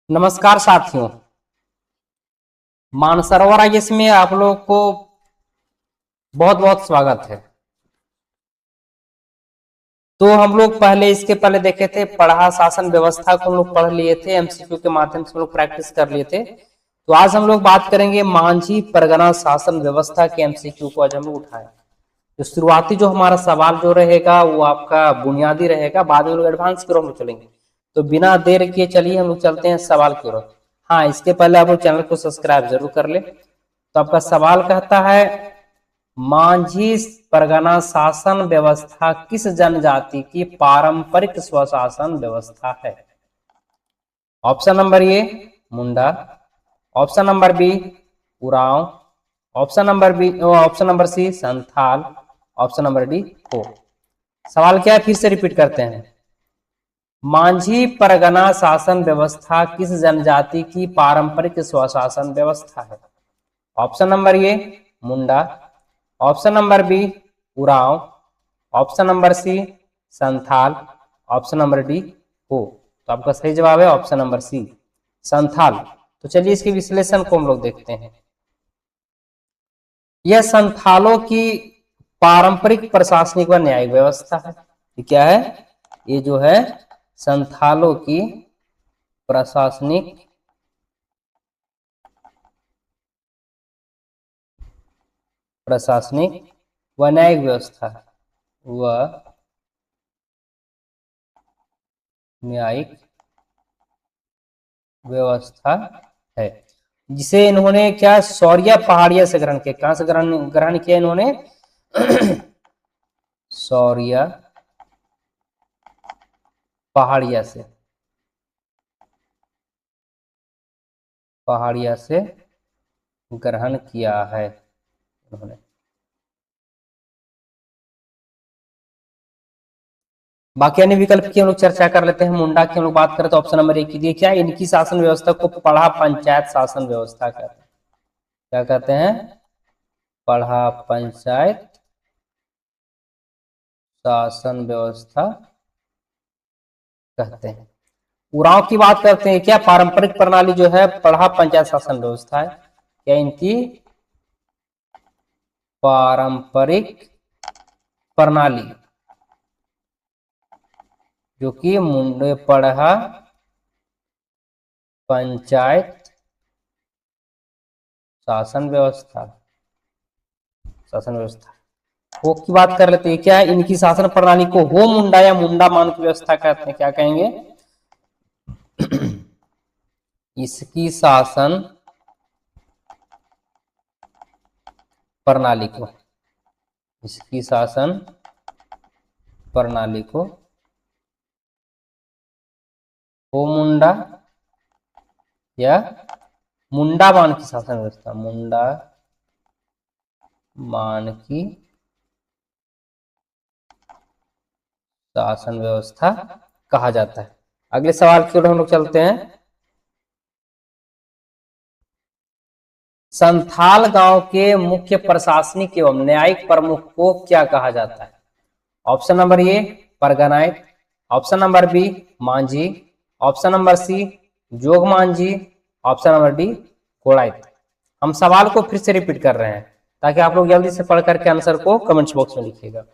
नमस्कार साथियों। मानसरोवर आईएएस में आप लोग को बहुत बहुत स्वागत है। तो हम लोग इसके पहले देखे थे पढ़ा शासन व्यवस्था को हम लोग पढ़ लिए थे, एमसीक्यू के माध्यम से हम लोग प्रैक्टिस कर लिए थे। तो आज हम लोग बात करेंगे मांझी परगना शासन व्यवस्था के एमसीक्यू को आज हम लोग उठाए। तो शुरुआती जो हमारा सवाल जो रहेगा वो आपका बुनियादी रहेगा, बाद में लोग एडवांस की ओर हम लोग चलेंगे। तो बिना देर किए चलिए हम लोग चलते हैं सवाल की ओर। हाँ, इसके पहले आप लोग चैनल को सब्सक्राइब जरूर कर ले। तो आपका सवाल कहता है मांझी परगना शासन व्यवस्था किस जनजाति की पारंपरिक स्वशासन व्यवस्था है? Option number A Munda, option number B Oraon, option number C Santhal, option number D Ho. सवाल क्या है, फिर से रिपीट करते हैं। मांझी परगना शासन व्यवस्था किस जनजाति की पारंपरिक स्वशासन व्यवस्था है? Option number A Munda, option number B Oraon, option number C Santhal, option number D Ho. तो आपका सही जवाब है ऑप्शन नंबर सी संथाल। तो चलिए इसके विश्लेषण को हम लोग देखते हैं। यह संथालों की पारंपरिक प्रशासनिक व न्यायिक व्यवस्था है। ये क्या है? ये जो है संथालों की प्रशासनिक व न्यायिक व्यवस्था व न्यायिक व्यवस्था है, जिसे इन्होंने क्या शौर्य पहाड़िया से ग्रहण किया। कहां से ग्रहण किया इन्होंने? शौर्य पहाड़िया से ग्रहण किया है इन्होंने। बाकी अन्य विकल्प की हम लोग चर्चा कर लेते हैं। मुंडा की हम लोग बात करें तो ऑप्शन नंबर एक की दिए क्या, इनकी शासन व्यवस्था को पढ़ा पंचायत शासन व्यवस्था कहते हैं। क्या कहते हैं? पढ़ा पंचायत शासन व्यवस्था कहते हैं। उरांव की बात करते हैं क्या, पारंपरिक प्रणाली जो है पढ़ा पंचायत शासन व्यवस्था है। क्या इनकी पारंपरिक प्रणाली जो कि मुंडे पढ़ा पंचायत शासन व्यवस्था हो की बात कर लेते हैं क्या, इनकी शासन प्रणाली को हो मुंडा या मुंडा मान की व्यवस्था कहते हैं। क्या कहेंगे? इसकी शासन प्रणाली को हो मुंडा या मुंडा मान की शासन व्यवस्था, मुंडा मान की शासन व्यवस्था कहा जाता है। अगले सवाल की ओर हम लोग चलते हैं। संथाल गांव के मुख्य प्रशासनिक एवं न्यायिक प्रमुख को क्या कहा जाता है? Option number A Parganait, option number B Manjhi, option number C Jog Manjhi, option number D Godait. हम सवाल को फिर से रिपीट कर रहे हैं ताकि आप लोग जल्दी से पढ़ करके आंसर को कमेंट्स बॉक्स में लिखिएगा।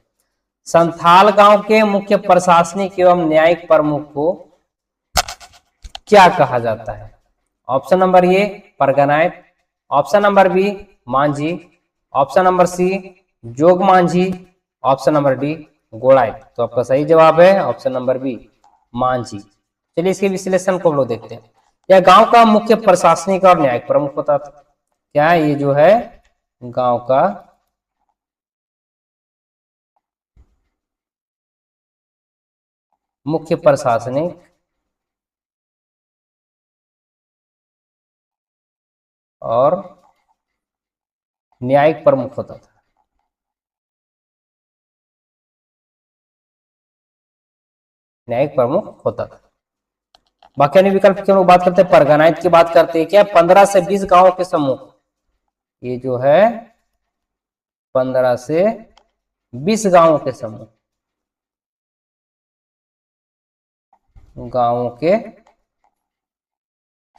संथाल गांव के मुख्य प्रशासनिक एवं न्यायिक प्रमुख को क्या कहा जाता है? Option number A Parganait, option number B Manjhi, option number C Jog Manjhi, option number D Godait. तो आपका सही जवाब है ऑप्शन नंबर बी मांझी। चलिए इसके विश्लेषण को हम लोग देखते हैं। यह गांव का मुख्य प्रशासनिक और न्यायिक प्रमुख होता था। क्या है? ये जो है गांव का मुख्य प्रशासनिक और न्यायिक प्रमुख होता था। बाकी अन्य विकल्प की हम लोग बात करते हैं। परगनायत की बात करते हैं क्या, 15 से 20 गांवों के समूह। ये जो है 15 से 20 गांवों के समूह,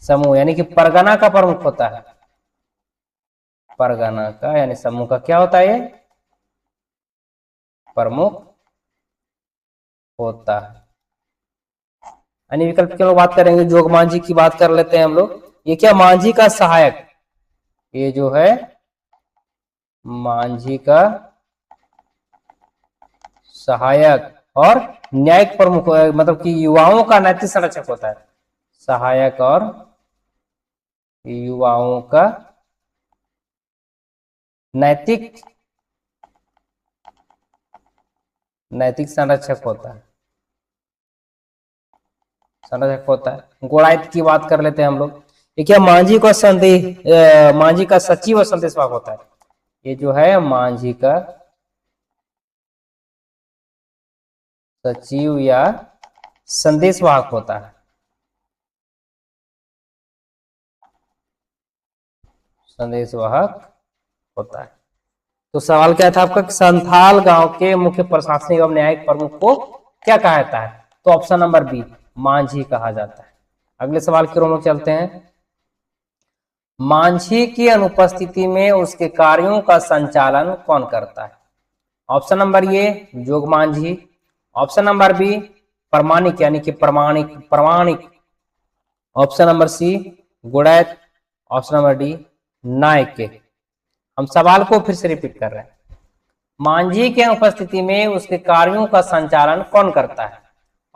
समूह यानी कि परगना का प्रमुख होता है, परगना का यानी समूह का क्या होता है, ये प्रमुख होता है। अन्य विकल्प की लोग बात करेंगे, जोग मांझी की बात कर लेते हैं हम लोग। ये क्या, मांझी का सहायक, ये जो है मांझी का सहायक और न्यायिक प्रमुख, मतलब कि युवाओं का नैतिक संरक्षक होता है, सहायक और युवाओं का नैतिक नैतिक संरक्षक होता है, संरक्षक होता है। गुणायत की बात कर लेते हैं हम लोग। ये क्या, मांझी का संदेश, मांझी का सचिव और संदेशवाहक होता है। ये जो है मांझी का सचिव या संदेशवाहक होता है, संदेशवाहक होता है। तो सवाल क्या था आपका कि संथाल गांव के मुख्य प्रशासनिक एवं न्यायिक प्रमुख को क्या कहा जाता है, तो ऑप्शन नंबर बी, मांझी कहा जाता है। अगले सवाल की ओर हम लोग चलते हैं। मांझी की अनुपस्थिति में उसके कार्यों का संचालन कौन करता है, ऑप्शन नंबर ए जोग मांझी, ऑप्शन नंबर बी प्रमाणिक यानी कि Pramanik Pramanik, option number C Gudait, option number D Nayak के। हम सवाल को फिर से रिपीट कर रहे हैं। मांझी के अनुपस्थिति में उसके कार्यों का संचालन कौन करता है,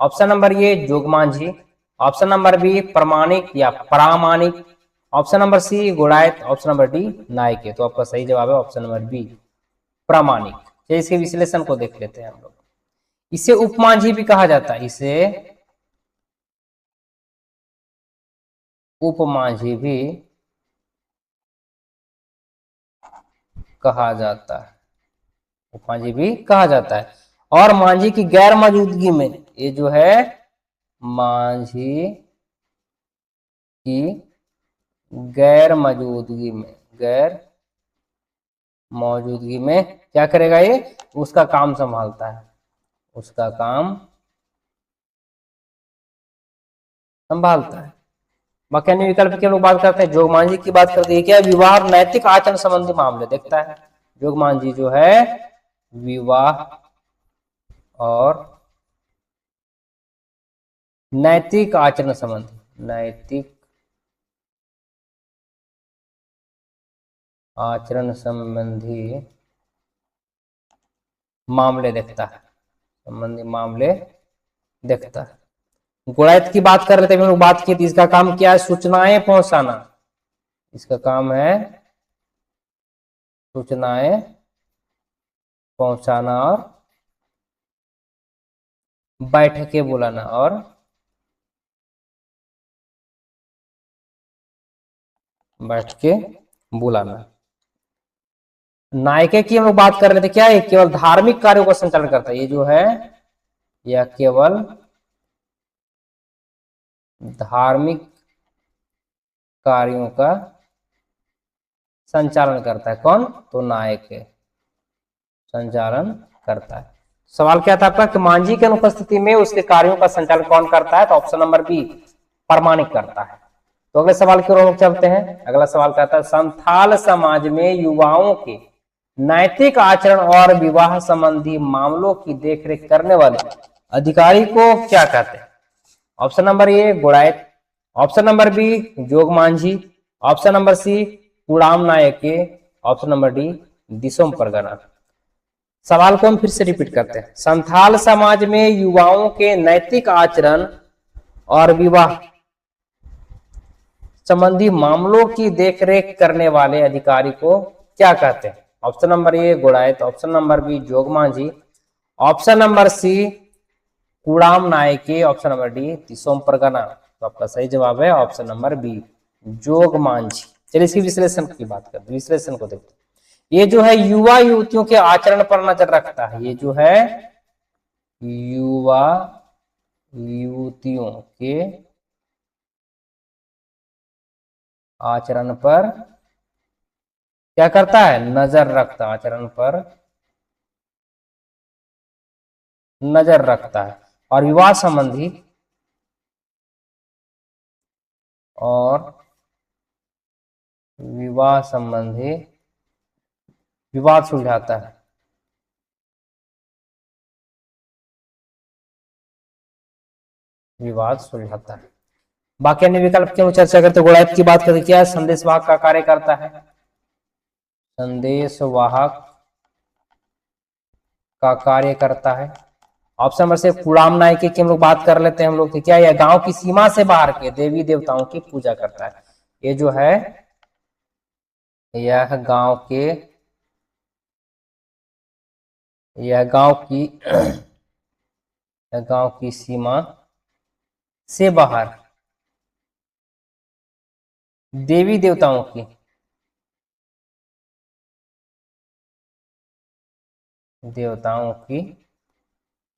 ऑप्शन नंबर ए जोग Manjhi, option number B Pramanik या Pramanik, option number C Gudait, option number D Naike. तो आपका सही जवाब है ऑप्शन नंबर बी प्रामाणिक। तो इसके विश्लेषण को देख लेते हैं हम लोग। इसे उपमांझी भी कहा जाता है, इसे उपमांझी भी कहा जाता है, उपमांझी भी कहा जाता है। और मांझी की गैर मौजूदगी में, ये जो है मांझी की गैर मौजूदगी में, गैर मौजूदगी में क्या करेगा, ये उसका काम संभालता है, उसका काम संभालता है। बाकी अन्य विकल्प की लोग बात करते हैं। जोग मांझी की बात करते हैं, क्या विवाह नैतिक आचरण संबंधी मामले देखता है। जोग मांझी जो है विवाह और नैतिक आचरण संबंधी, नैतिक आचरण संबंधी मामले देखता है, संबंधी मामले देखता है। गुणायत की बात कर रहे थे, हम बात की थी, इसका काम क्या है, सूचनाएं पहुंचाना, इसका काम है सूचनाएं पहुंचाना और बैठकें बुलाना, और बैठकें बुलाना। नायके की हम लोग बात कर रहे थे, क्या है केवल धार्मिक कार्यों का संचालन करता है, ये जो है यह केवल धार्मिक कार्यों का संचालन करता है। कौन, तो नायक संचालन करता है। सवाल क्या था आपका कि मांझी की अनुपस्थिति में उसके कार्यों का संचालन कौन करता है, तो ऑप्शन नंबर बी प्रमाणिक करता है। तो अगले सवाल की ओर हम चलते हैं। अगला सवाल कहता है संथाल समाज में युवाओं के नैतिक आचरण और विवाह संबंधी मामलों की देखरेख करने वाले अधिकारी को क्या कहते हैं, option number A गुड़ायत, option number B जोग Manjhi, option number C कुड़ाम Nike, option number D Disom Pargana. सवाल को हम फिर से रिपीट करते हैं। संथाल समाज में युवाओं के नैतिक आचरण और विवाह संबंधी मामलों की देखरेख करने वाले अधिकारी को क्या कहते हैं, option number A गुड़ायत, option number B जोग Manjhi, option number C कुड़ाम Nike, option number D Disom परगना। तो आपका सही जवाब है ऑप्शन नंबर बी जोग मांझी। चलिए इसकी विश्लेषण की बात करते हैं, विश्लेषण को देखते हैं। ये जो है युवा युवतियों के आचरण पर नजर रखता है, ये जो है युवा युवतियों के आचरण पर क्या करता है, नजर रखता, आचरण पर नजर रखता है। और विवाह संबंधी और विवाह संबंधी विवाद सुलझाता है। विवाद सुलझाता है। बाकी अन्य विकल्प की हम चर्चा करते हैं। गुणायत की बात करते क्या है, संदेशवाहक का कार्य करता है। संदेशवाहक का कार्य करता है। ऑप्शन नंबर से कुड़ाम नायके की हम लोग बात कर लेते हैं हम लोग कि क्या यह गांव की सीमा से बाहर के देवी देवताओं की पूजा करता है। ये जो है यह गांव की सीमा से बाहर देवी देवताओं की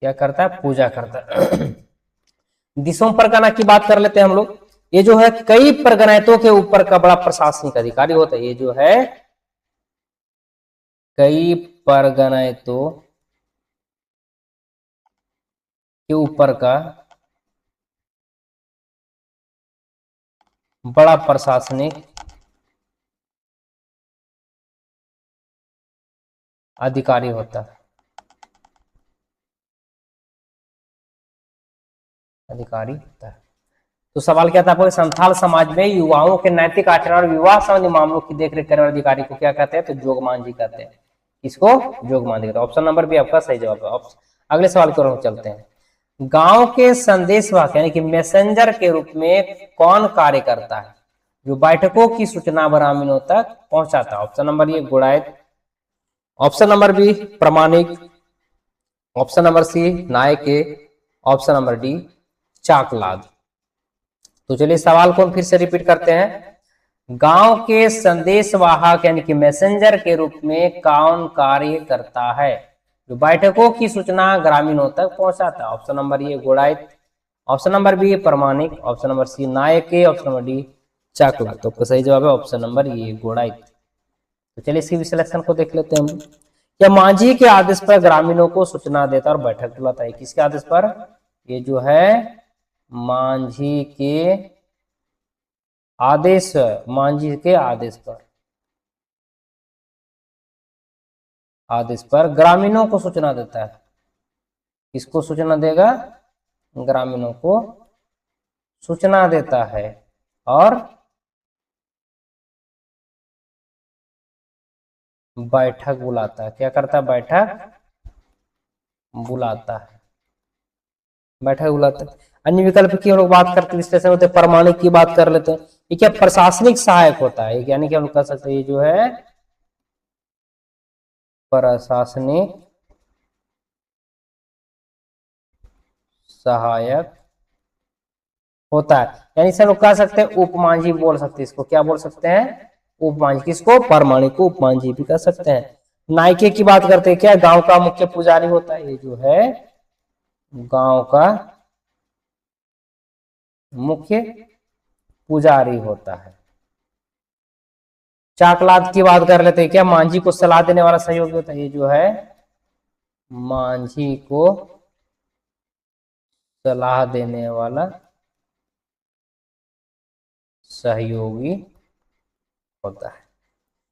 क्या करता है, पूजा करता है। दिसोम परगना की बात कर लेते हैं हम लोग। ये जो है कई परगनायतों के ऊपर का बड़ा प्रशासनिक अधिकारी होता है। ये जो है कई परगनायतों के ऊपर का बड़ा प्रशासनिक अधिकारी होता है। तो सवाल क्या था आपको, संथाल समाज में युवाओं के नैतिक आचरण और विवाह संबंधी मामलों की देखरेख करने वाले अधिकारी को क्या कहते हैं, तो जोगमांझी कहते हैं। इसको जोगमांझी कहते हैं। ऑप्शन नंबर बी आपका सही जवाब है। अगले सवाल की ओर हम चलते हैं। गांव के संदेशवाहक यानी कि मैसेंजर के रूप में कौन कार्य करता है, जो बैठकों की सूचना ग्रामीणों तक पहुंचाता है। Option number A गुड़ायत, option number B प्रमाणिक, ऑप्शन नंबर सी नायके, ऑप्शन नंबर डी चाकलाद। तो चलिए सवाल को फिर से रिपीट करते हैं। गांव के संदेशवाहक यानी कि मैसेंजर के रूप में कौन कार्य करता है, जो बैठकों की सूचना ग्रामीणों तक पहुंचाता है। Option number A गुड़ायत, option number B प्रमाणिक, ऑप्शन नंबर सी नायके, ऑप्शन नंबर डी चाकला। तो सही जवाब है ऑप्शन नंबर ए गुड़ायत। तो चलिए इसी विश्लेषण को देख लेते हैं हम। क्या मांझी के आदेश पर ग्रामीणों को सूचना देता और बैठक बुलाता है। किसके आदेश पर, ये जो है मांझी के आदेश पर ग्रामीणों को सूचना देता है। किसको सूचना देगा, ग्रामीणों को सूचना देता है और बैठक बुलाता है। क्या करता है, बैठक बुलाता है। अन्य विकल्प की हम लोग बात करते हैं, विश्लेषण होते हैं। प्रमाणिक की बात कर लेते हैं। ये क्या प्रशासनिक सहायक होता है, यानी कि हम लोग कह सकते हैं ये जो है प्रशासनिक सहायक होता है। यानी से हम लोग कह सकते हैं उपमांझी बोल सकते हैं इसको। क्या बोल सकते हैं, उपमांझी। किसको, प्रमाणिक को उपमांझी भी कह सकते हैं। नायके की बात करते हैं, क्या गांव का मुख्य पुजारी होता है। ये जो है गांव का मुख्य पुजारी होता है। चाकलाद की बात कर लेते हैं, क्या मांझी को सलाह देने वाला सहयोगी होता है। ये जो है मांझी को सलाह देने वाला सहयोगी होता है।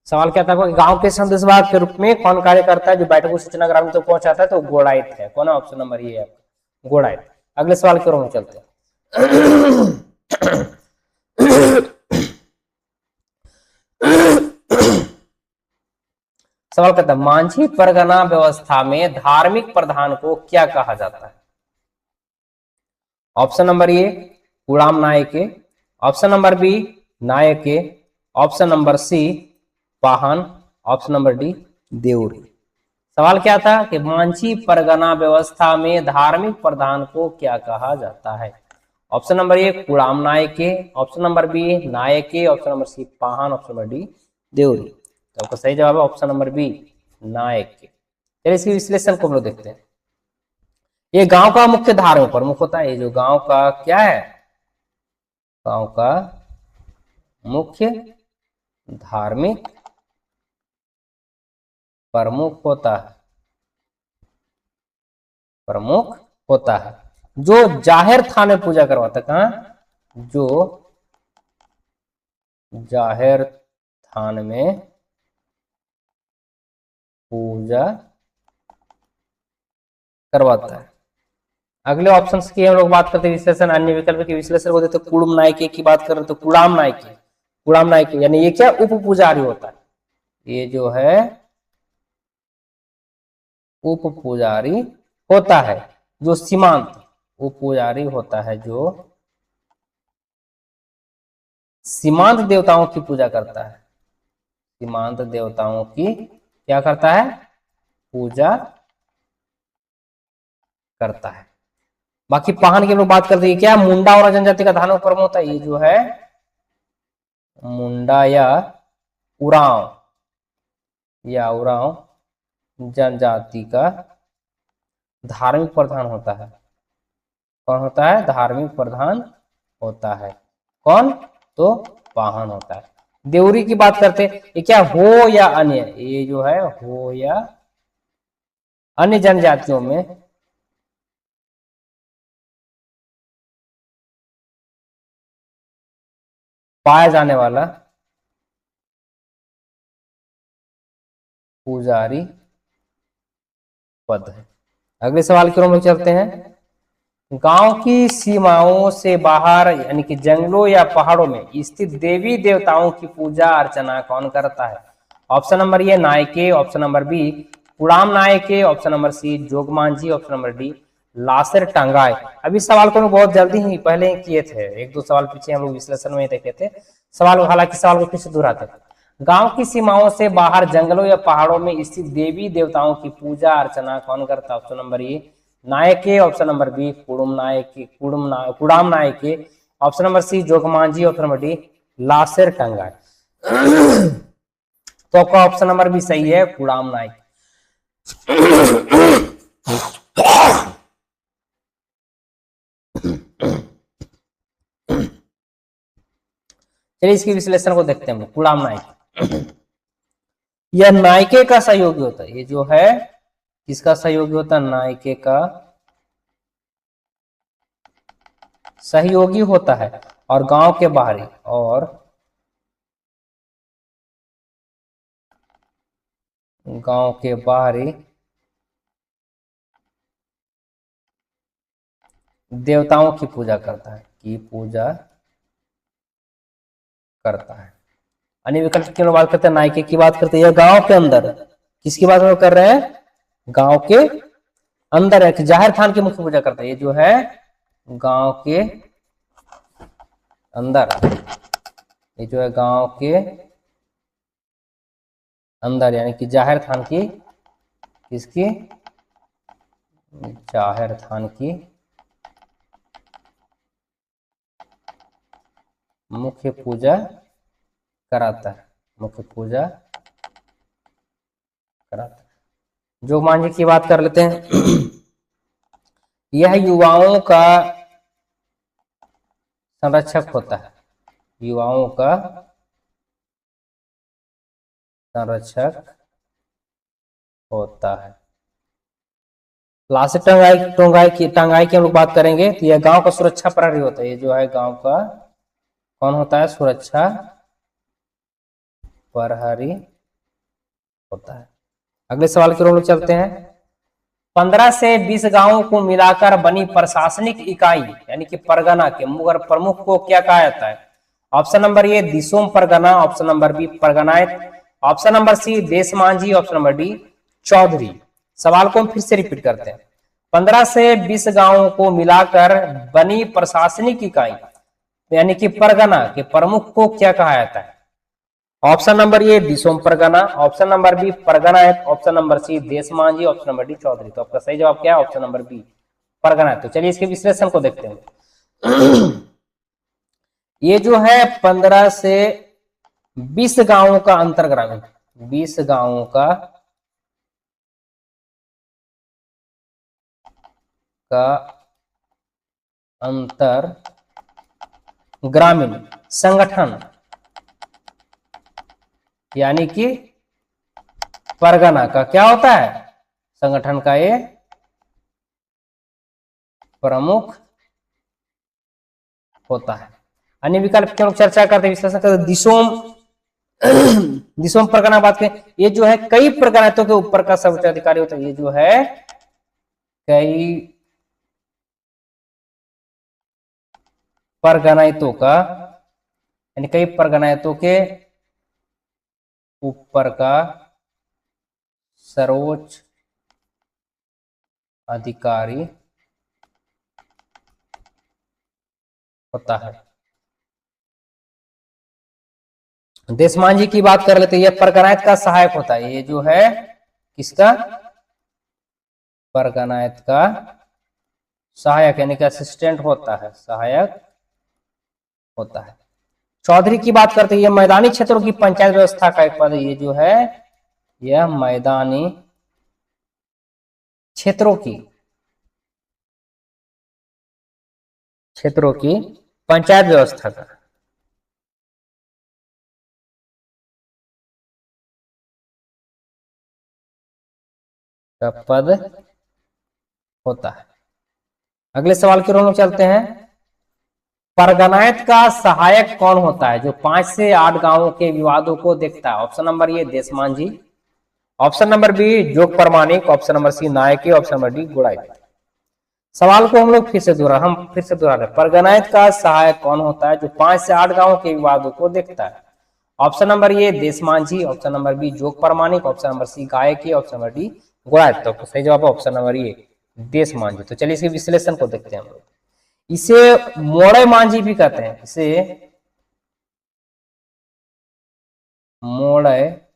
सवाल क्या था, गांव के संदेशवाहक के रूप में कौन कार्य करता है, जो बैठक को सूचना ग्रामीण तक पहुंचाता है, तो गोड़ायत है। कौन है, ऑप्शन नंबर ये है गोड़ायत। अगले सवाल की ओर हम चलते हैं। सवाल कहता है मांझी परगना व्यवस्था में धार्मिक प्रधान को क्या कहा जाता है। ऑप्शन नंबर ए गुलाम नायके, ऑप्शन नंबर बी नायके, ऑप्शन नंबर सी पाहन, ऑप्शन नंबर डी देउरी। सवाल क्या था कि मांझी परगना व्यवस्था में धार्मिक प्रधान को क्या कहा जाता है। ऑप्शन नंबर ए गुलाम नायके, ऑप्शन नंबर बी नायके, ऑप्शन नंबर सी पाहन, ऑप्शन नंबर डी देउरी। तो आपका सही जवाब है ऑप्शन नंबर बी नायके। चलिए इसके विश्लेषण को हम लोग देखते हैं। ये गांव का मुख्य धार्मिक प्रमुख होता है। ये जो गांव का क्या है, गांव का मुख्य धार्मिक प्रमुख होता है, जो जाहिर थान में पूजा करवाता है। कहां, जो जाहिर थान में पूजा करवाता है। अगले ऑप्शन की हम लोग बात करते हैं विश्लेषण, अन्य विकल्प के विश्लेषण को देते कुड़म नायके की बात करें तो कुड़ाम नायके, कुड़ाम नायके यानी ये क्या उप पुजारी होता है, ये जो है उप पुजारी होता है, जो सीमांत उप पुजारी होता है, जो सीमांत देवताओं की पूजा करता है, सीमांत देवताओं की क्या करता है, पूजा करता है। बाकी पाहन की हम लोग बात करते हैं, क्या मुंडा और जनजाति का धार्मिक पर्व होता है, ये जो है मुंडा या उरांव जनजाति का धार्मिक प्रधान होता है। कौन होता है, धार्मिक प्रधान होता है, कौन, तो पाहन होता है। देवरी की बात करते ये क्या हो या अन्य, ये जो है हो या अन्य जनजातियों में पाया जाने वाला पुजारी पद है। अगले सवाल की ओर हम लोग चलते हैं, गांव की सीमाओं से बाहर यानी कि जंगलों या पहाड़ों में स्थित देवी देवताओं की पूजा अर्चना कौन करता है। ऑप्शन नंबर ए नायके, ऑप्शन नंबर बी कुड़ाम नायके, ऑप्शन नंबर सी जोगमांझी, ऑप्शन नंबर डी लासर टांगाई। अभी सवाल को बहुत जल्दी ही पहले ही किए थे, एक दो सवाल पीछे हम लोग विश्लेषण में देखे थे सवाल, हालांकि सवाल को फिर से दोहराते हैं। गांव की सीमाओं से बाहर जंगलों या पहाड़ों में स्थित देवी देवताओं की पूजा अर्चना कौन करता है। ऑप्शन नंबर ए नायके, ऑप्शन नंबर बी कुड़ाम नायके, ऑप्शन नंबर सी जोगमांझी, ऑप्शन नंबर डी लासेर टंगाई। तो आपका ऑप्शन नंबर भी सही है, कुड़ाम नायक। चलिए इसके विश्लेषण को देखते हैं, कुड़ाम नायक यह नायके का सहयोगी होता है, ये जो है किसका सहयोगी होता है, नायके का सहयोगी होता है, और गांव के बाहरी गांव के बाहरी देवताओं की पूजा करता है, अन्य विकल्प की बात करते हैं, नायके की बात करते हैं, यह गांव के अंदर किसकी बात कर रहे हैं, गांव के अंदर है, जाहिर थान की मुख्य पूजा करता है, ये जो है गांव के अंदर, ये जो है गांव के अंदर यानी कि जाहिर थान की, किसकी, जाहिर थान की मुख्य पूजा कराता है, मुख्य पूजा कराता है। जोगमांझी की बात कर लेते हैं। यह युवाओं का संरक्षक होता है, युवाओं का संरक्षक होता है। लास्ट टांगाई की हम लोग बात करेंगे, तो यह गांव का सुरक्षा प्रहरी होता है, ये जो है गांव का कौन होता है, सुरक्षा प्रहरी होता है। अगले सवाल की ओर हम लोग चलते हैं, 15 से 20 गांवों को मिलाकर बनी प्रशासनिक इकाई यानी कि परगना के मुगर प्रमुख को क्या कहा जाता है। ऑप्शन नंबर ए दिसोम परगना, ऑप्शन नंबर बी परगनायत, ऑप्शन नंबर सी देशमांझी, ऑप्शन नंबर डी चौधरी। सवाल को हम फिर से रिपीट करते हैं, 15 से 20 गांवों को मिलाकर बनी प्रशासनिक इकाई यानी कि परगना के प्रमुख को क्या कहा जाता है। ऑप्शन नंबर ए दिसोम परगना, ऑप्शन नंबर बी परगनायत, ऑप्शन नंबर सी देशमांझी, ऑप्शन नंबर डी चौधरी। तो आपका सही जवाब क्या है, ऑप्शन नंबर बी परगनायत। तो चलिए इसके विश्लेषण को देखते हैं। ये जो है 15 से 20 गांवों का अंतर्ग्रामीण, 20 गांवों का अंतर ग्रामीण संगठन यानी कि परगना का क्या होता है, संगठन का ये प्रमुख होता है। अन्य विकल्प की हम लोग चर्चा करते हैं, विश्लेषण करते हैं। दिसोम दिसोम परगना बात करें, ये जो है कई परगनातों के ऊपर का सर्वोच्च अधिकारी होता है। ये जो है कई परगनातों का, यानी कई परगनातों के ऊपर का सर्वोच्च अधिकारी होता है। देशमान जी की बात कर लेते हैं, यह परगनायत का सहायक होता है। ये जो है किसका, परगनायत का सहायक यानी कि असिस्टेंट होता है, सहायक होता है। चौधरी की बात करते हैं, यह मैदानी क्षेत्रों की पंचायत व्यवस्था का एक पद है। ये जो है यह मैदानी क्षेत्रों की पंचायत व्यवस्था का पद होता है। अगले सवाल की ओर हम चलते हैं। परगनायत का सहायक कौन होता है जो 5 से 8 गांवों के विवादों को देखता है? ऑप्शन नंबर ए देशमान जी, ऑप्शन नंबर बी जोग प्रमाणिक, ऑप्शन नंबर सी नायके, ऑप्शन नंबर डी गुड़ाई। सवाल को हम लोग फिर से दोहरा रहे, परगनायत का सहायक कौन होता है जो 5 से 8 गांवों के विवादों को देखता है? ऑप्शन नंबर ए देशमान जी, ऑप्शन नंबर बी जोग प्रमाणिक, ऑप्शन नंबर सी गायकी, ऑप्शन नंबर डी गुड़ाई। तो सही जवाब है ऑप्शन नंबर ए देशमान जी। तो चलिए इसके विश्लेषण को देखते हैं हम लोग। इसे मोड़े मांझी भी कहते हैं, इसे मोड़े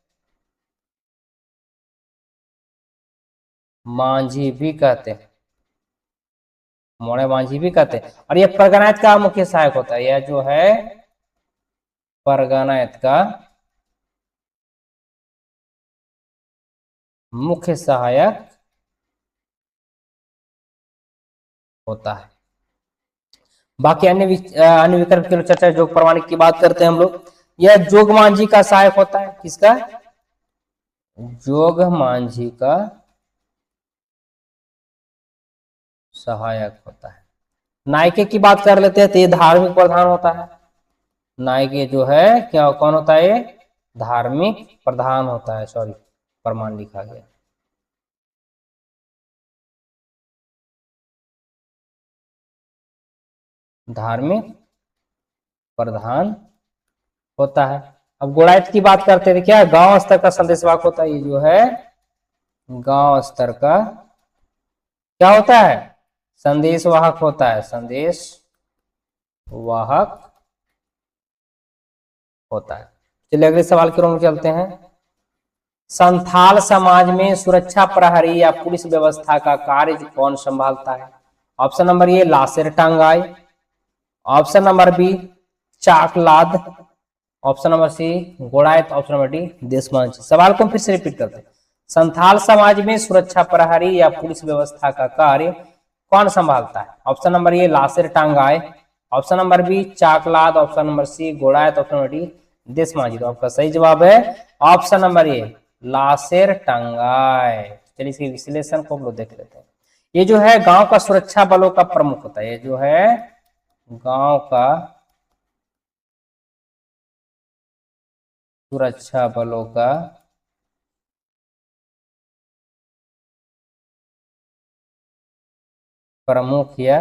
मांझी भी कहते हैं, मोड़े मांझी भी कहते हैं। और यह परगनायत का मुख्य सहायक होता है। यह जो है परगनायत का मुख्य सहायक होता है। बाकी अन्य विकल्प की चर्चा, जोग प्रमाणिक की बात करते हैं हम लोग। यह जोग मांझी का सहायक होता है। किसका? जोग मांझी का सहायक होता है। नायके की बात कर लेते हैं तो ये धार्मिक प्रधान होता है। नायके जो है क्या कौन होता है? ये धार्मिक प्रधान होता है। सॉरी प्रमाण लिखा गया, धार्मिक प्रधान होता है। अब गुड़ायत की बात करते थे, क्या गांव स्तर का संदेशवाहक होता है। ये जो है गांव स्तर का क्या होता है? संदेशवाहक होता है, संदेशवाहक होता है। चलिए अगले सवाल की ओर चलते हैं। संथाल समाज में सुरक्षा प्रहरी या पुलिस व्यवस्था का कार्य कौन संभालता है? ऑप्शन नंबर ए लासेर टांगाई, ऑप्शन नंबर बी चाकलाद, ऑप्शन नंबर सी गोड़ायत, ऑप्शन नंबर डी देशमान। सवाल को फिर से रिपीट करते हैं। संथाल समाज में सुरक्षा प्रहरी या पुलिस व्यवस्था का कार्य कौन संभालता है? ऑप्शन नंबर ए लासेर टांगाई, ऑप्शन नंबर बी चाकलाद, ऑप्शन नंबर सी गोड़ायत, ऑप्शन नंबर डी देशमान। तो आपका सही जवाब है ऑप्शन नंबर ए लासेर टांगाई। चलिए इसके विश्लेषण को हम लोग देख लेते हैं। ये जो है गांव का सुरक्षा बलों का प्रमुख होता है। ये जो है गांव का सुरक्षा बलों का प्रमुख या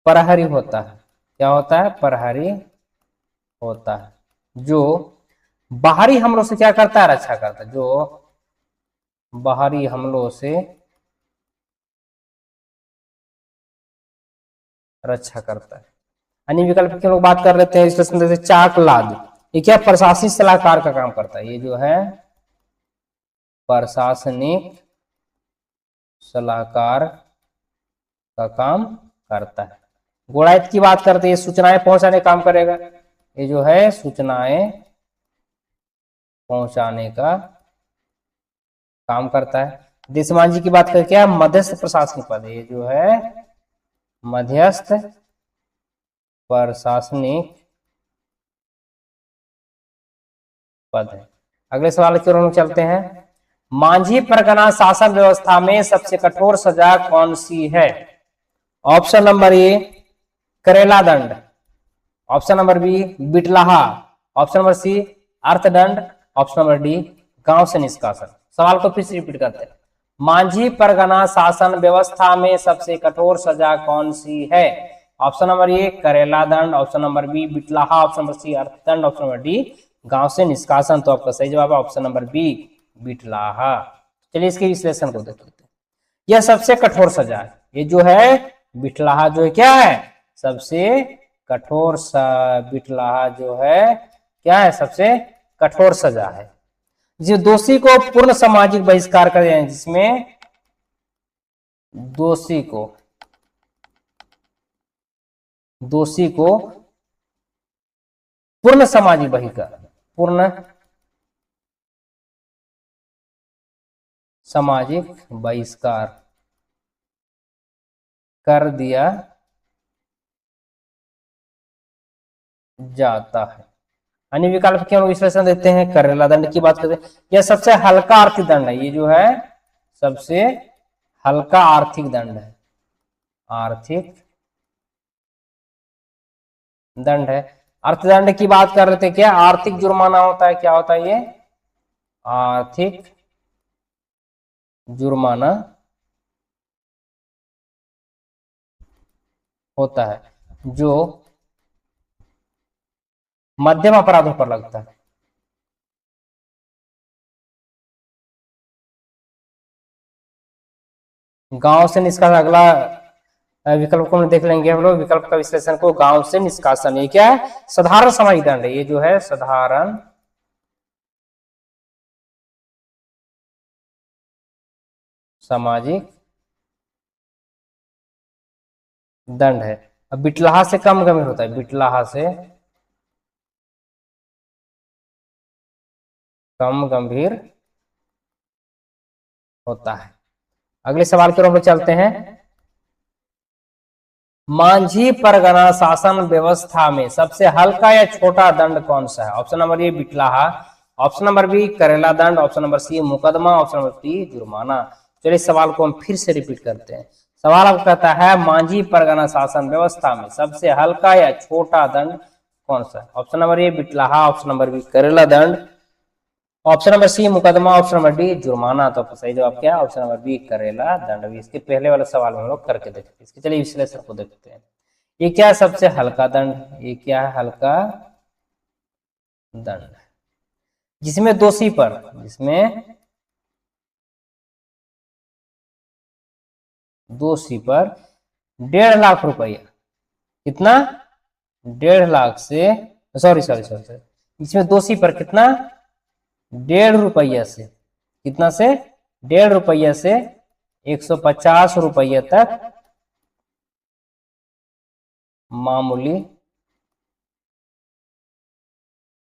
प्रहरी होता है। क्या होता है? प्रहरी होता है, जो बाहरी हमलों से क्या करता है? रक्षा करता है। जो बाहरी हमलों से रक्षा करता है। अन्य विकल्प की लोग बात कर लेते हैं। इसमें चाकलाद, ये क्या प्रशासनिक सलाहकार का काम करता है। ये जो है प्रशासनिक सलाहकार का काम करता है। गोड़ायत की बात करते हैं, सूचनाएं पहुंचाने का काम करेगा। ये जो है सूचनाएं पहुंचाने का काम करता है। देशमान जी की बात करें, क्या मध्यस्थ प्रशासनिक पद है। ये जो है मध्यस्थ प्रशासनिक पद है। अगले सवाल की ओर हम चलते हैं। मांझी परगना शासन व्यवस्था में सबसे कठोर सजा कौन सी है? ऑप्शन नंबर ए करेला दंड, ऑप्शन नंबर बी बिटलाहा, ऑप्शन नंबर सी अर्थदंड, ऑप्शन नंबर डी गांव से निष्कासन। सवाल को फिर से रिपीट करते हैं। मांझी परगना शासन व्यवस्था में सबसे कठोर सजा कौन सी है? ऑप्शन नंबर ए करेला दंड, ऑप्शन नंबर बी बिटलाहा, ऑप्शन नंबर सी अर्थदंड, ऑप्शन नंबर डी गांव से निष्कासन। तो आपका सही जवाब है ऑप्शन नंबर बी बिटलाहा। चलिए इसके विश्लेषण को देख लेते हैं। यह सबसे कठोर सजा है, ये जो है बिटलाहा जो है क्या है सबसे कठोर बिटलाहा जो है क्या है सबसे कठोर सजा है। जो दोषी को पूर्ण सामाजिक बहिष्कार कर दें, जिसमें दोषी को पूर्ण सामाजिक बहिष्कार, पूर्ण सामाजिक बहिष्कार कर दिया जाता है। अन्य विकल्प के विश्लेषण देते हैं। करेला दंड की बात करते हैं, यह सबसे हल्का आर्थिक दंड है, ये जो है सबसे हल्का आर्थिक दंड है, आर्थिक दंड है। अर्थदंड की बात कर रहे थे, क्या आर्थिक जुर्माना होता है, क्या होता है ये आर्थिक जुर्माना होता है जो मध्यम अपराधों पर लगता है। गांव से निष्कासन अगला विकल्प को देख लेंगे हम लोग। विकल्प का विश्लेषण को गांव से निष्कासन, ये क्या है साधारण सामाजिक दंड है, ये जो है साधारण सामाजिक दंड है। अब बिटलाहा से कम गंभीर होता है, बिटलाहा से कम गंभीर होता है। अगले सवाल की ओर हम लोग चलते हैं। मांझी परगना शासन व्यवस्था में सबसे हल्का या छोटा दंड कौन सा है? ऑप्शन नंबर ए बिटलाहा, ऑप्शन नंबर बी करेला दंड, ऑप्शन नंबर सी मुकदमा, ऑप्शन नंबर डी जुर्माना। चलिए सवाल को हम फिर से रिपीट करते हैं। सवाल अब कहता है मांझी परगना शासन व्यवस्था में सबसे हल्का या छोटा दंड कौन सा है? ऑप्शन नंबर ए बिटलाहा, ऑप्शन नंबर बी करेला दंड, ऑप्शन नंबर सी मुकदमा, ऑप्शन नंबर डी जुर्माना। तो सही जवाब क्या है ऑप्शन नंबर बी करेला दंड। इसके पहले वाला सवाल हम लोग करके देखते हैं। इसके चलिए विश्लेषण को देखते हैं। ये क्या है सबसे हल्का दंड, ये क्या है हल्का दंड जिसमें दोषी पर 1.5 लाख रुपया, कितना 1.5 लाख से सॉरी इसमें दोषी पर कितना 1.5 रुपया से, कितना से 1.5 रुपया से 150 रुपये तक मामूली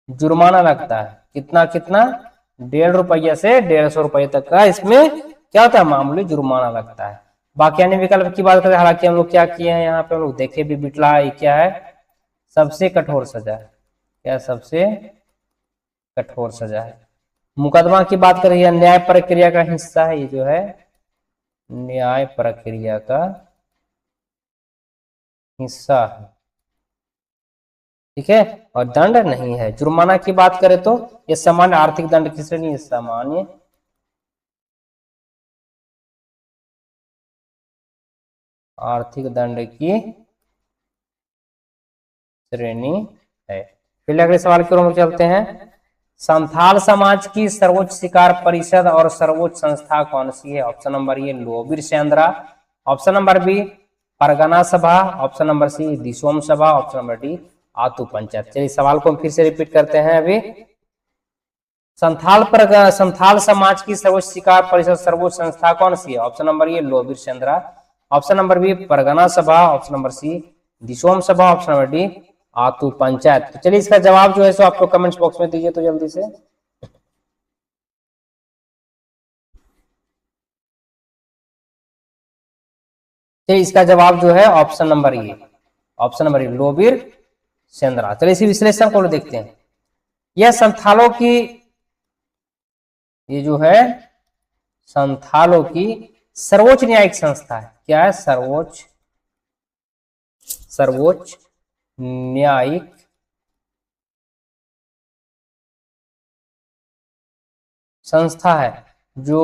जुर्माना लगता है। कितना 1.5 रुपया से 150 रुपये तक का इसमें क्या होता है मामूली जुर्माना लगता है। बाकी अन्य विकल्प की बात करें, हालांकि हम लोग क्या किए हैं यहाँ पे हम लोग देखे भी बिटला ये क्या है सबसे कठोर सजा है, क्या सबसे कठोर सजा है। मुकदमा की बात करें यह न्याय प्रक्रिया का हिस्सा है, ये जो है न्याय प्रक्रिया का हिस्सा है, ठीक है, और दंड नहीं है। जुर्माना की बात करें तो ये सामान्य आर्थिक दंड की श्रेणी, सामान्य आर्थिक दंड की श्रेणी है। फिर अगले सवाल की ओर हम चलते हैं। संथाल समाज की सर्वोच्च शिकार परिषद और सर्वोच्च संस्था कौन सी है? ऑप्शन नंबर ए लोबिर सेंद्रा, ऑप्शन नंबर बी परगना सभा, ऑप्शन नंबर सी दिसोम सभा, ऑप्शन नंबर डी आतु पंचायत। चलिए सवाल को हम फिर से रिपीट करते हैं। अभी संथाल समाज की सर्वोच्च शिकार परिषद सर्वोच्च संस्था कौन सी है? ऑप्शन नंबर ए लोबिर सेंद्रा, ऑप्शन नंबर बी परगना सभा, ऑप्शन नंबर सी दिसोम सभा, ऑप्शन नंबर डी आतु पंचायत। तो चलिए इसका जवाब जो है सो आप लोग कमेंट्स बॉक्स में दीजिए तो जल्दी से। चलिए इसका जवाब जो है option number A, option number A लोबिर सेंद्रा। चलिए इसी विश्लेषण को देखते हैं। यह संथालों की, ये जो है संथालों की सर्वोच्च न्यायिक संस्था है। क्या है सर्वोच्च न्यायिक संस्था है जो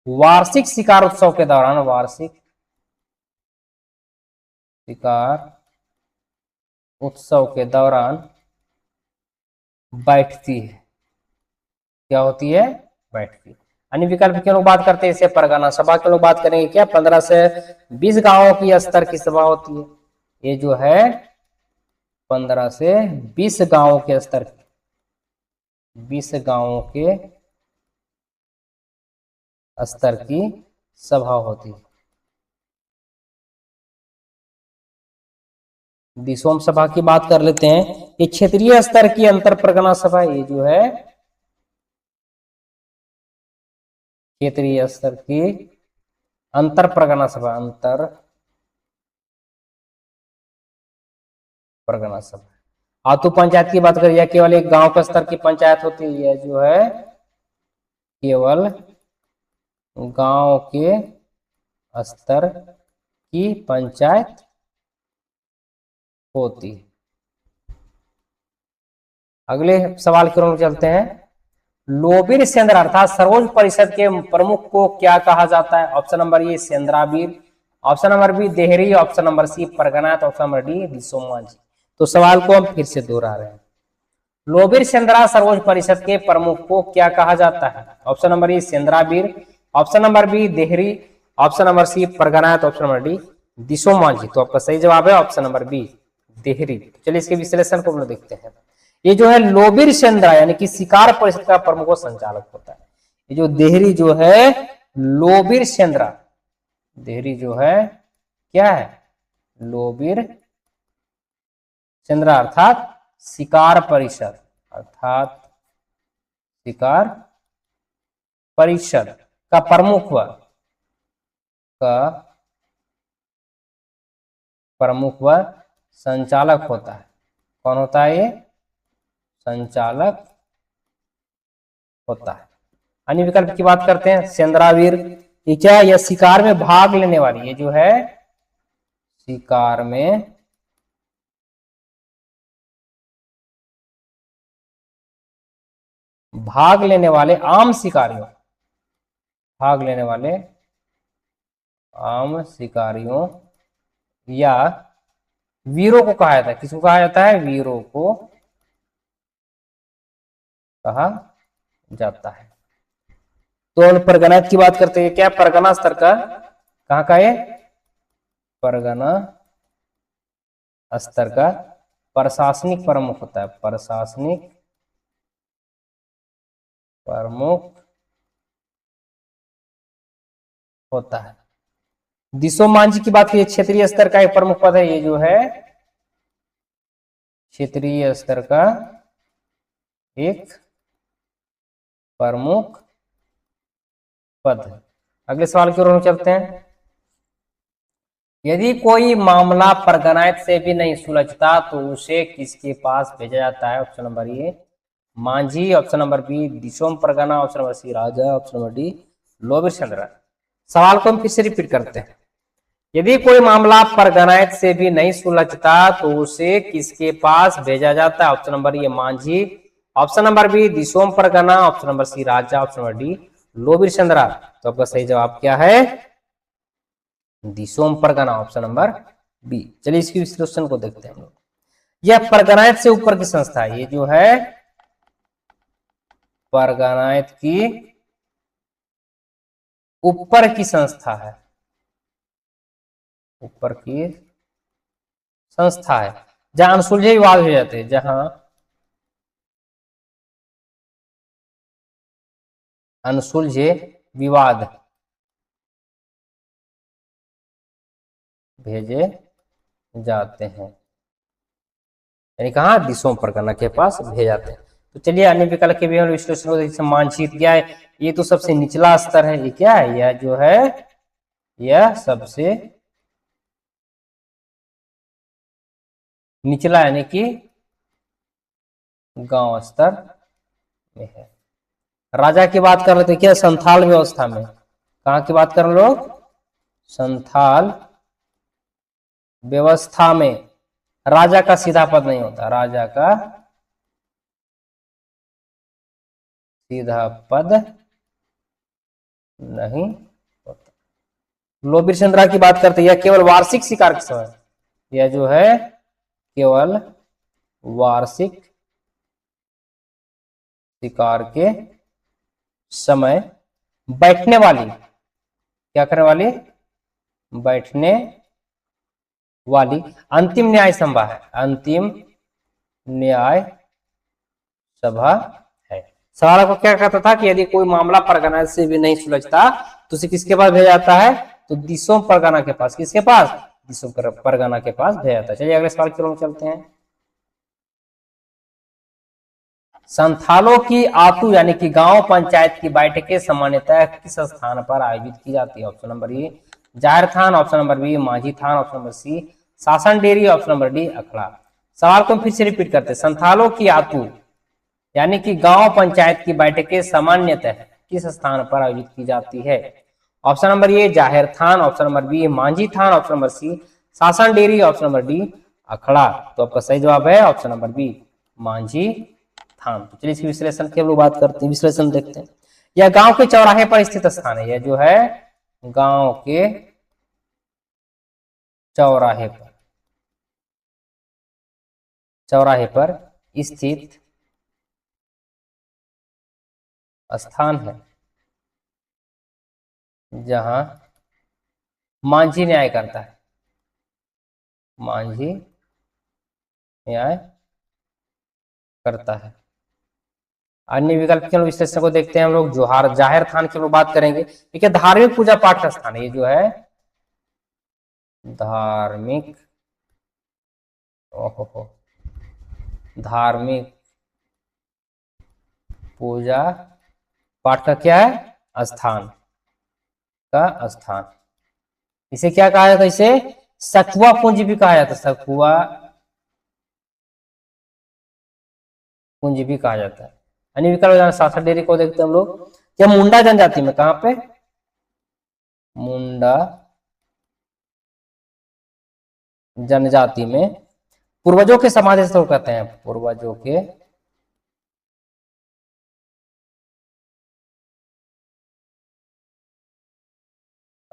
वार्षिक शिकार उत्सव के दौरान, वार्षिक शिकार उत्सव के दौरान बैठती है। क्या होती है? बैठती है। अन्य विकल्प के लोग बात करते हैं, इसे परगना सभा के लोग बात करेंगे। क्या 15 से 20 गांवों की स्तर की सभा होती है। ये जो है 15 से 20 गांवों के स्तर की, 20 गांवों के स्तर की सभा होती है। दिसोम सभा की बात कर लेते हैं। ये क्षेत्रीय स्तर की अंतर परगना सभा, ये जो है क्षेत्रीय स्तर की अंतर परगना सभा, अंतर परगना सभा। आतु पंचायत की बात करिए, केवल एक गांव के स्तर की पंचायत होती है। यह जो है केवल गांव के स्तर की पंचायत होती है। अगले सवाल की ओर चलते हैं। लोबीर सेंद्र अर्थात सर्वोच्च परिषद के प्रमुख को क्या कहा जाता है? ऑप्शन नंबर ए सेंद्रावीर, ऑप्शन नंबर बी देहरी, ऑप्शन नंबर सी परगनाथ, ऑप्शन नंबर डी दिसोमांझी। तो सवाल को हम फिर से दोहरा रहे हैं। लोबीर सेंद्रा सर्वोच्च परिषद के प्रमुख को क्या कहा जाता है? ऑप्शन नंबर ए सेंद्रावीर, ऑप्शन नंबर बी देहरी, ऑप्शन नंबर सी परगनाथ, ऑप्शन नंबर डी दिसोमांझी। तो आपका सही जवाब है ऑप्शन नंबर बी देहरी। चलिए इसके विश्लेषण को हम लोग देखते हैं। ये जो है लोबीर सेंद्रा यानी कि शिकार परिषद का प्रमुख व संचालक होता है। ये जो देहरी जो है लोबीर सेंद्रा, देहरी जो है क्या है? लोबीर सेंद्रा अर्थात शिकार परिषद, अर्थात शिकार परिषद का प्रमुख व संचालक होता है। कौन होता है? ये संचालक होता है। अन्य विकल्प की बात करते हैं। सेंद्रावीर, ये क्या? यह शिकार में भाग लेने वाली, ये जो है शिकार में भाग लेने वाले आम शिकारियों, भाग लेने वाले आम शिकारियों या वीरों को कहा जाता है। किसको कहा जाता है? वीरों को कहा जाता है। तो परगना की बात करते हैं। क्या परगना स्तर का, कहां का है? परगना स्तर का प्रशासनिक प्रमुख होता है, प्रशासनिक प्रमुख होता है। दिसोमांझी की बात की, क्षेत्रीय स्तर का एक प्रमुख पद है। ये जो है क्षेत्रीय स्तर का एक प्रमुख पद है। अगले सवाल की ओर हम चलते हैं। यदि कोई मामला परगनायत से भी नहीं सुलझता तो उसे किसके पास भेजा जाता है? ऑप्शन नंबर ए मांझी, ऑप्शन नंबर बी दिसोम परगना, ऑप्शन नंबर सी राजा, ऑप्शन नंबर डी लोबीर सेंद्रा। सवाल को हम फिर से रिपीट करते हैं। यदि कोई मामला परगनायत से भी नहीं सुलझता तो उसे किसके पास भेजा जाता है? ऑप्शन नंबर ए मांझी, ऑप्शन नंबर बी दिसोम परगना, ऑप्शन नंबर सी राजा, ऑप्शन नंबर डी लोबीर सेंद्रा। तो आपका सही जवाब क्या है? दिसोम परगना, ऑप्शन नंबर बी। चलिए इसकी विश्लेषण को देखते हैं हम लोग। यह परगनायत से ऊपर की संस्था है। ये जो है परगनायत की ऊपर की संस्था है, ऊपर की संस्था है जहां अनसुलझे विवाद हो जाते हैं, जहां अनसुलझे विवाद भेजे जाते हैं, यानी कहा दिसोम परगना के पास भेजे जाते हैं। तो चलिए अन्य विकल्प के भी हम विश्लेषण को मानचित्र क्या है? ये तो सबसे निचला स्तर है। ये क्या है? यह जो है यह सबसे निचला यानी कि गांव स्तर में है। राजा की बात कर रहे थे क्या? संथाल व्यवस्था में। कहां की बात कर रहे लोग? संथाल व्यवस्था में राजा का सीधा पद नहीं होता, राजा का सीधा पद नहीं होता। लोबीर चंद्रा की बात करते हैं, यह केवल वार्षिक शिकार के समय, यह जो है केवल वार्षिक शिकार के समय बैठने वाली, क्या करने वाली, बैठने वाली अंतिम न्याय सभा है, अंतिम न्याय सभा है। सवाल को क्या कहता था कि यदि कोई मामला परगना से भी नहीं सुलझता तो उसे किसके पास भेजा जाता है, तो दिसोम परगना के पास, किसके पास, दिसोम परगना के पास भेजा जाता है। चलिए अगले सवाल की ओर चलते हैं। संथालों की आतु यानी कि गांव पंचायत की बैठकें सामान्यतः किस स्थान पर आयोजित की जाती है? ऑप्शन नंबर ए जाहिर थान, ऑप्शन नंबर बी माझी थान, ऑप्शन नंबर सी शासन डेयरी, ऑप्शन नंबर डी अखड़ा। सवाल को फिर से रिपीट करते हैं। संथालों की आतु यानी कि गांव पंचायत की बैठकें सामान्यतः किस स्थान पर आयोजित की जाती है? ऑप्शन नंबर ए जाहिर थान, ऑप्शन नंबर बी मांझी थान, ऑप्शन नंबर सी शासन डेयरी, ऑप्शन नंबर डी अखड़ा। तो आपका सही जवाब है ऑप्शन नंबर बी मांझी थान। तो चलिए इसकी विश्लेषण की हम लोग बात करते हैं, विश्लेषण देखते हैं। यह गांव के चौराहे पर स्थित स्थान है, यह जो है गांव के चौराहे पर स्थित स्थान है जहां मांझी न्याय करता है, मांझी न्याय करता है। अन्य विकल्प के विश्लेषण को देखते हैं हम लोग। जोहार जाहिर थान की लोग बात करेंगे। ठीक है, धार्मिक पूजा पाठ का स्थान है, ये जो है धार्मिक, ओहो धार्मिक पूजा पाठ का क्या है, स्थान का स्थान। इसे क्या कहा जाता है, इसे सखुआ कुंज भी कहा जाता है, सखुआ कुंज भी कहा जाता है। अन्य विकल्प शासन डेयरी को देखते हैं हम लोग। क्या मुंडा जनजाति में, कहां पे, मुंडा जनजाति में पूर्वजों के समाधि स्थल कहते हैं, पूर्वजों के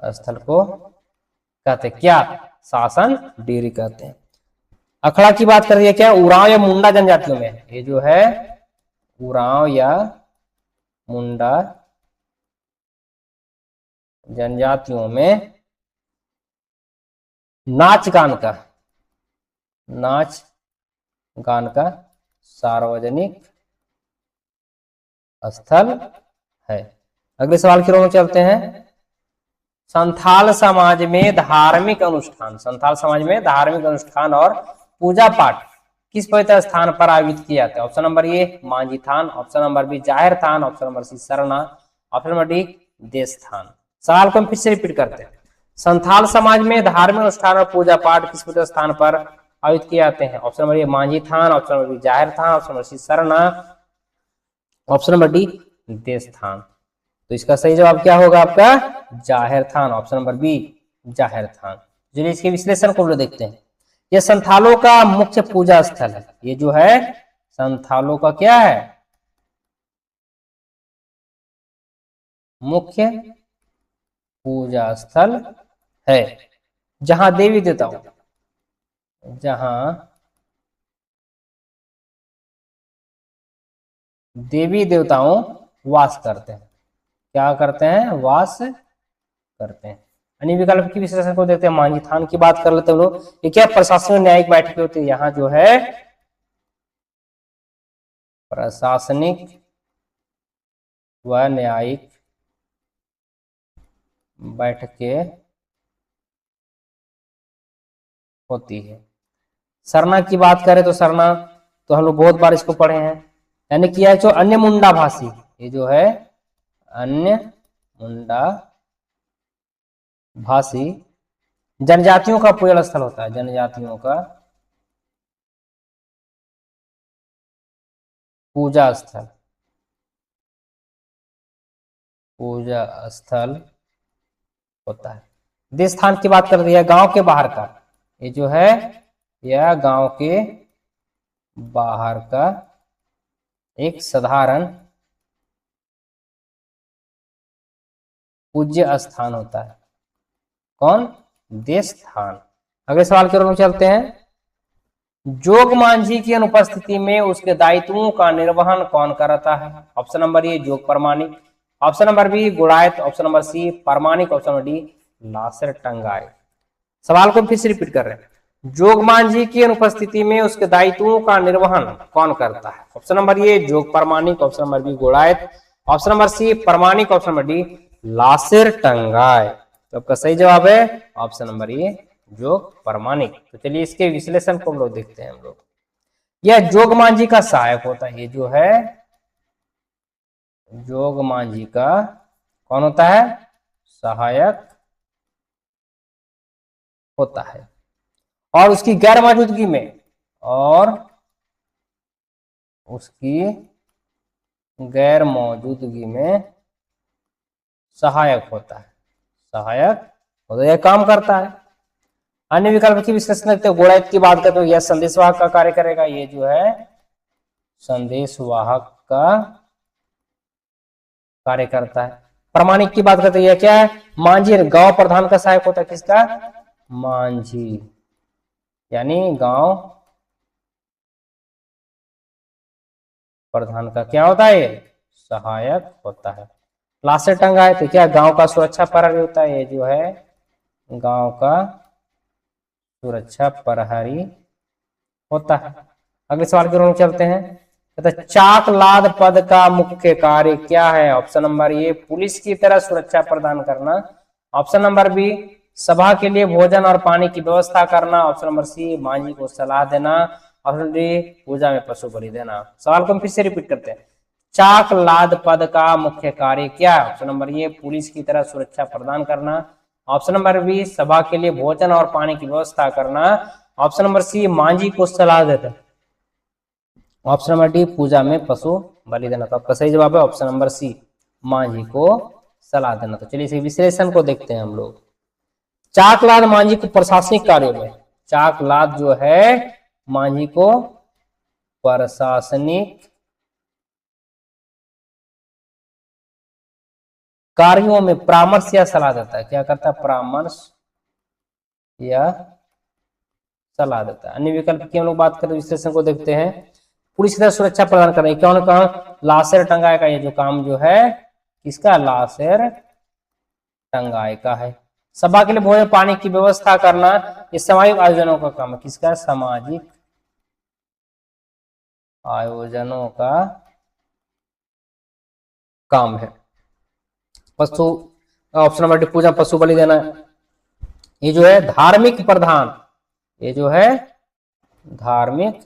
स्थल को कहते हैं क्या, शासन डेयरी कहते हैं। अखड़ा की बात कर रही है क्या, उरांव या मुंडा जनजातियों में, ये जो है उरांव या मुंडा जनजातियों में नाच गान का सार्वजनिक स्थल है। अगले सवाल की ओर में चलते हैं। संथाल समाज में धार्मिक अनुष्ठान, संथाल समाज में धार्मिक अनुष्ठान और पूजा पाठ किस पवित्र स्थान पर आयोजित किया जाता है? ऑप्शन नंबर ए मांझी थान, ऑप्शन नंबर बी जाहिर थान, ऑप्शन नंबर सी सरना, ऑप्शन नंबर डी देश थान। सवाल को हम फिर से रिपीट करते हैं। संथाल समाज में धार्मिक अनुष्ठान और पूजा पाठ किस पवित्र स्थान पर आयोजित किए जाते हैं? ऑप्शन नंबर ए मांझी थान, ऑप्शन नंबर बी जाहिर थान, ऑप्शन नंबर सी सरना, ऑप्शन नंबर डी देश थान। तो इसका सही जवाब क्या होगा आपका, जाहिर थान, ऑप्शन नंबर बी जाहिर थान। चलिए इसके विश्लेषण को देखते हैं। यह संथालों का मुख्य पूजा स्थल है, ये जो है संथालों का क्या है, मुख्य पूजा स्थल है, जहां देवी देवताओं, जहां देवी देवताओं वास करते हैं, क्या करते हैं, वास करते हैं। अन्य विकल्प की विश्लेषण को देखते हैं। मांझी थान की बात कर लेते हैं लोग। ये क्या प्रशासनिक न्यायिक बैठकें होती है, यहाँ जो है प्रशासनिक व न्यायिक बैठकें होती है। सरना की बात करें तो सरना तो हम लोग बहुत बार इसको पढ़े हैं, यानी कि जो अन्य मुंडा भाषी, ये जो है अन्य मुंडा भाषी जनजातियों का पूजन स्थल होता है, जनजातियों का पूजा स्थल होता है। देश स्थान की बात कर रही है, गांव के बाहर का, ये जो है यह गांव के बाहर का एक साधारण पूज्य स्थान होता है। कौन? देश स्थान। अगले सवाल की ओर हम चलते हैं। जोग मांझी की अनुपस्थिति में उसके दायित्वों का निर्वहन कौन करता है? ऑप्शन नंबर ए जोग परमाणिक, ऑप्शन नंबर बी गुड़ायत, ऑप्शन नंबर सी परमाणिक, ऑप्शन नंबर डी लासर टंगाए। सवाल को फिर से रिपीट कर रहे हैं। जोग मांझी की अनुपस्थिति में उसके दायित्वों का निर्वहन कौन करता है? ऑप्शन नंबर ए जोग परमाणिक, ऑप्शन नंबर बी गुड़ायत, ऑप्शन नंबर सी परमाणिक, ऑप्शन नंबर डी लासर टंगाए। तो आपका सही जवाब है ऑप्शन नंबर ए जोग परमाणिक। तो चलिए इसके विश्लेषण को हम लोग देखते हैं। हम लोग यह जोग मांझी का सहायक होता है। ये जो है जोग मांझी का कौन होता है? सहायक होता है। और उसकी गैर मौजूदगी में, और उसकी गैर मौजूदगी में सहायक होता है। सहायक होता है, यह काम करता है। अन्य विकल्प की विश्लेषण करते हैं। गुड़ायत की बात करते हैं, यह संदेशवाहक का कार्य करेगा। ये जो है संदेशवाहक का कार्य करता है। प्रमाणिक की बात करते हैं, यह क्या है? मांझी गांव प्रधान का सहायक होता है। किसका? मांझी, यानी गांव प्रधान का क्या होता है? सहायक होता है। लासर टंगाए तो क्या? गांव का सुरक्षा प्रहरी होता है। ये जो है गांव का सुरक्षा प्रहरी होता है। अगले सवाल की ओर चलते हैं। तो चाक लाद पद का मुख्य कार्य क्या है? ऑप्शन नंबर ए पुलिस की तरह सुरक्षा प्रदान करना, ऑप्शन नंबर बी सभा के लिए भोजन और पानी की व्यवस्था करना, ऑप्शन नंबर सी मांझी को सलाह देना, ऑप्शन डी पूजा में पशु बलि देना। सवाल को हम फिर से रिपीट करते हैं। चाक लाद पद का मुख्य कार्य क्या है? ऑप्शन नंबर ए पुलिस की तरह सुरक्षा प्रदान करना, ऑप्शन नंबर बी सभा के लिए भोजन और पानी की व्यवस्था करना, ऑप्शन नंबर सी मांझी को सलाह देना, ऑप्शन नंबर डी पूजा में पशु बलि देना। तो आपका सही जवाब है ऑप्शन नंबर सी मांझी को सलाह देना। तो चलिए इसे विश्लेषण को देखते हैं हम लोग। चाकलाद मांझी को प्रशासनिक कार्यों में, चाकलाद जो है मांझी को प्रशासनिक कार्यों में परामर्श या सलाह देता है। क्या करता है? परामर्श या सलाह देता है। अन्य विकल्प की हम लोग बात करें, विश्लेषण को देखते हैं। पुलिस की तरह सुरक्षा प्रदान करना, क्या कहा? लाशेर टंगाए का ये जो काम जो है किसका? लाशेर टंगाए का है। सभा के लिए भोजन पानी की व्यवस्था करना, ये सामाजिक आयोजनों का काम है। किसका? सामाजिक आयोजनों का काम है। पशु, ऑप्शन नंबर डी पूजा पशु बलि देना। ये जो है धार्मिक प्रधान, ये जो है धार्मिक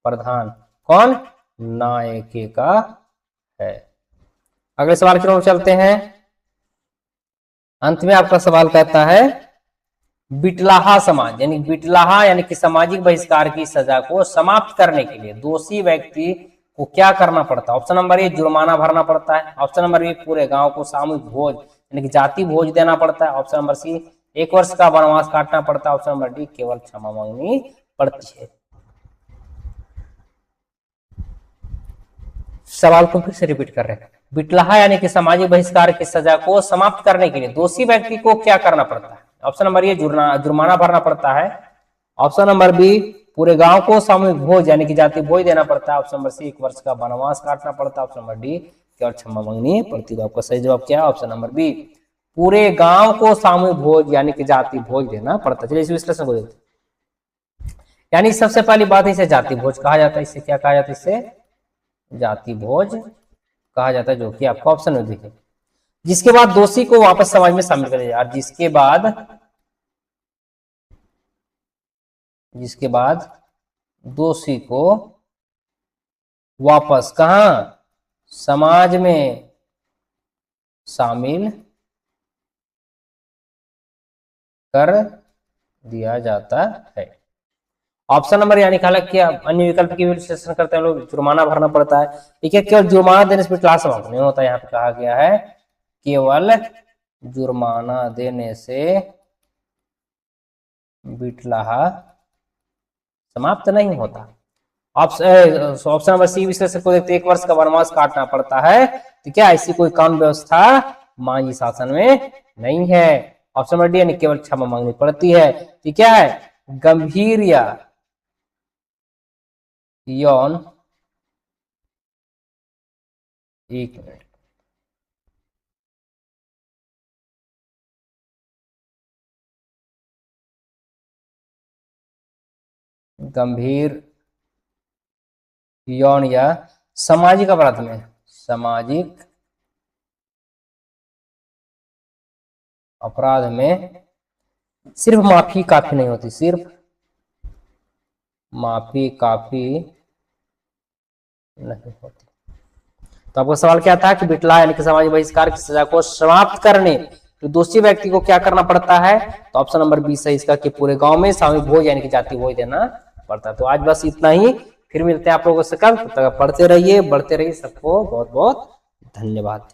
प्रधान कौन? नायके का है। अगले सवाल की ओर चलते हैं। अंत में आपका सवाल कहता है बिटलाहा समाज, यानी बिटलाहा यानी कि सामाजिक बहिष्कार की सजा को समाप्त करने के लिए दोषी व्यक्ति को क्या करना पड़ता है? ऑप्शन नंबर ए जुर्माना भरना पड़ता है, ऑप्शन नंबर बी पूरे गांव को सामूहिक भोज यानी कि जाति भोज देना पड़ता है, ऑप्शन नंबर सी 1 वर्ष का वनवास काटना पड़ता है, ऑप्शन नंबर डी केवल क्षमा मांगनी पड़ती है। सवाल को फिर से रिपीट कर रहे हैं। बिटलाहा यानी कि सामाजिक बहिष्कार की सजा को समाप्त करने के लिए दोषी व्यक्ति को क्या करना पड़ता है? ऑप्शन नंबर ए जुर्माना भरना पड़ता है, ऑप्शन नंबर बी पूरे गांव को सामूहिक भोज यानी कि जाति भोज देना पड़ता है, ऑप्शन नंबर सी 1 वर्ष का वनवास काटना पड़ता है, ऑप्शन नंबर डी केवल क्षमा मांगनी पड़ती है। आपका सही जवाब क्या है? ऑप्शन नंबर बी पूरे गांव को सामूहिक भोज यानी कि जाति भोज देना पड़ता है। चलिए इस विश्लेषण को देखते हैं। यानी सबसे पहली बात इसे जाति भोज कहा जाता है। इसे क्या कहा जाता है? इसे जाति भोज कहा जाता है, जो कि आपको ऑप्शन में दिखे। जिसके बाद दोषी को वापस समाज में शामिल कर दिया, जिसके बाद दोषी को वापस कहां? समाज में शामिल कर दिया जाता है। ऑप्शन नंबर यानी हालांकि अन्य विकल्प की विश्लेषण करते हैं लोग, जुर्माना भरना पड़ता है। ठीक है, केवल जुर्माना देने से क्लास समाप्त नहीं होता। यहाँ पे कहा गया है केवल जुर्माना देने से बिटलाहा समाप्त नहीं होता। ऑप्शन नंबर सी, विश्लेषक को देखते 1 वर्ष का वनवास काटना पड़ता है, तो क्या ऐसी कोई कानून व्यवस्था मांझी शासन में नहीं है। ऑप्शन नंबर डी, यानी केवल क्षमा मांगनी पड़ती है, तो क्या है गंभीर या यौन, एक मिनट, गंभीर यौन या सामाजिक अपराध में, सामाजिक अपराध में सिर्फ माफी काफी नहीं होती, सिर्फ माफी काफी नहीं होती। तो आपका सवाल क्या था कि बिटला यानी कि सामाजिक बहिष्कार की सजा को समाप्त करने तो दोषी व्यक्ति को क्या करना पड़ता है, तो ऑप्शन नंबर बी सही इसका कि पूरे गांव में सामूहिक भोज यानी कि जाति भोज देना पड़ता है। तो आज बस इतना ही, फिर मिलते हैं आप लोगों से कल, तब तक पढ़ते रहिए, बढ़ते रहिए। सबको बहुत बहुत धन्यवाद।